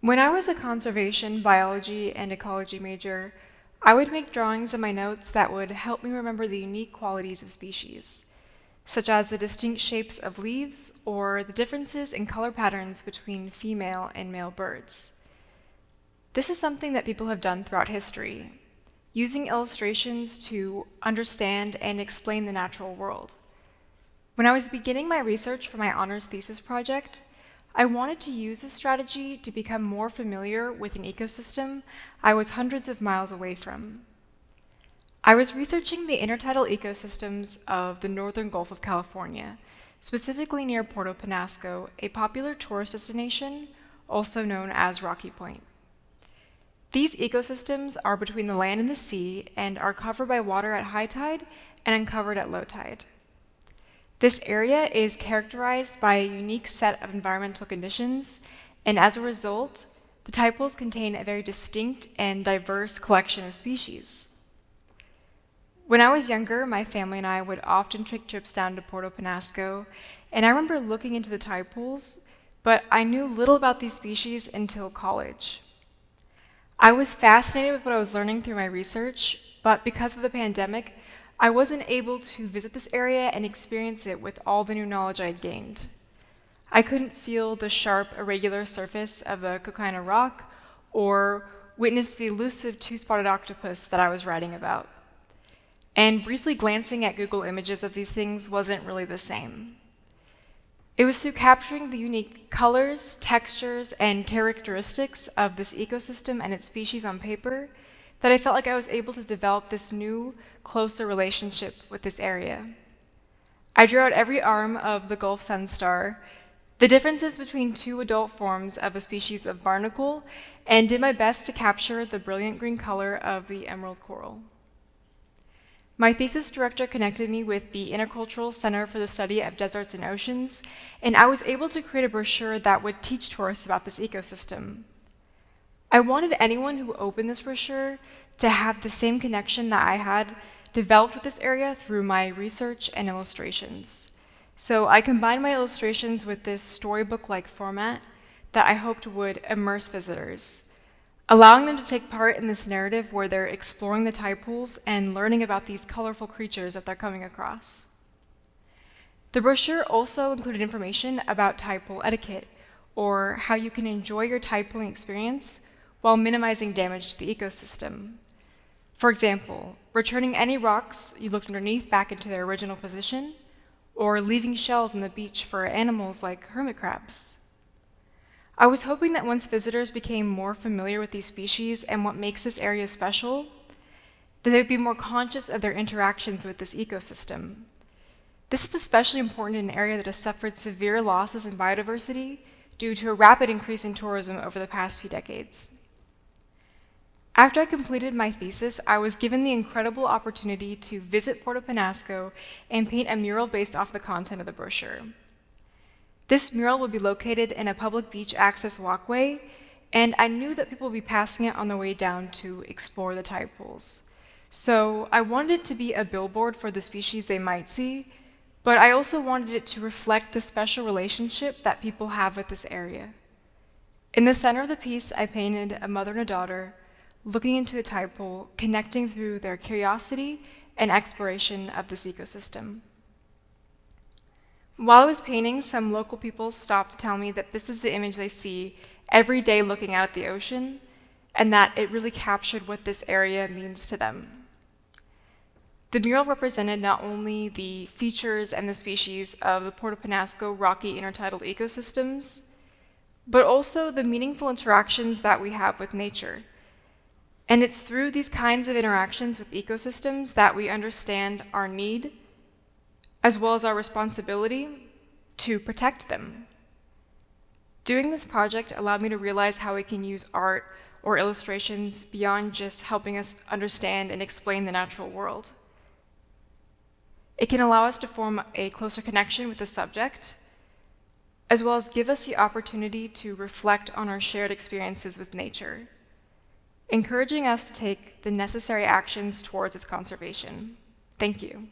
When I was a conservation, biology, and ecology major, I would make drawings in my notes that would help me remember the unique qualities of species, such as the distinct shapes of leaves or the differences in color patterns between female and male birds. This is something that people have done throughout history, using illustrations to understand and explain the natural world. When I was beginning my research for my honors thesis project, I wanted to use this strategy to become more familiar with an ecosystem I was hundreds of miles away from. I was researching the intertidal ecosystems of the northern Gulf of California, specifically near Puerto Penasco, a popular tourist destination also known as Rocky Point. These ecosystems are between the land and the sea and are covered by water at high tide and uncovered at low tide. This area is characterized by a unique set of environmental conditions, and as a result, the tide pools contain a very distinct and diverse collection of species. When I was younger, my family and I would often take trips down to Puerto Penasco, and I remember looking into the tide pools, but I knew little about these species until college. I was fascinated with what I was learning through my research, but because of the pandemic, I wasn't able to visit this area and experience it with all the new knowledge I had gained. I couldn't feel the sharp, irregular surface of a coquina rock or witness the elusive two-spotted octopus that I was writing about. And briefly glancing at Google images of these things wasn't really the same. It was through capturing the unique colors, textures, and characteristics of this ecosystem and its species on paper that I felt like I was able to develop this new, closer relationship with this area. I drew out every arm of the Gulf sunstar, the differences between two adult forms of a species of barnacle, and did my best to capture the brilliant green color of the emerald coral. My thesis director connected me with the Intercultural Center for the Study of Deserts and Oceans, and I was able to create a brochure that would teach tourists about this ecosystem. I wanted anyone who opened this brochure to have the same connection that I had developed with this area through my research and illustrations. So I combined my illustrations with this storybook-like format that I hoped would immerse visitors, allowing them to take part in this narrative where they're exploring the tide pools and learning about these colorful creatures that they're coming across. The brochure also included information about tide pool etiquette, or how you can enjoy your tide pooling experience while minimizing damage to the ecosystem. For example, returning any rocks you looked underneath back into their original position, or leaving shells on the beach for animals like hermit crabs. I was hoping that once visitors became more familiar with these species and what makes this area special, that they'd be more conscious of their interactions with this ecosystem. This is especially important in an area that has suffered severe losses in biodiversity due to a rapid increase in tourism over the past few decades. After I completed my thesis, I was given the incredible opportunity to visit Puerto Penasco and paint a mural based off the content of the brochure. This mural would be located in a public beach access walkway, and I knew that people would be passing it on their way down to explore the tide pools. So I wanted it to be a billboard for the species they might see, but I also wanted it to reflect the special relationship that people have with this area. In the center of the piece, I painted a mother and a daughter looking into a tide pool, connecting through their curiosity and exploration of this ecosystem. While I was painting, some local people stopped to tell me that this is the image they see every day looking out at the ocean, and that it really captured what this area means to them. The mural represented not only the features and the species of the Puerto Penasco rocky intertidal ecosystems, but also the meaningful interactions that we have with nature. And it's through these kinds of interactions with ecosystems that we understand our need, as well as our responsibility to protect them. Doing this project allowed me to realize how we can use art or illustrations beyond just helping us understand and explain the natural world. It can allow us to form a closer connection with the subject, as well as give us the opportunity to reflect on our shared experiences with nature, encouraging us to take the necessary actions towards its conservation. Thank you.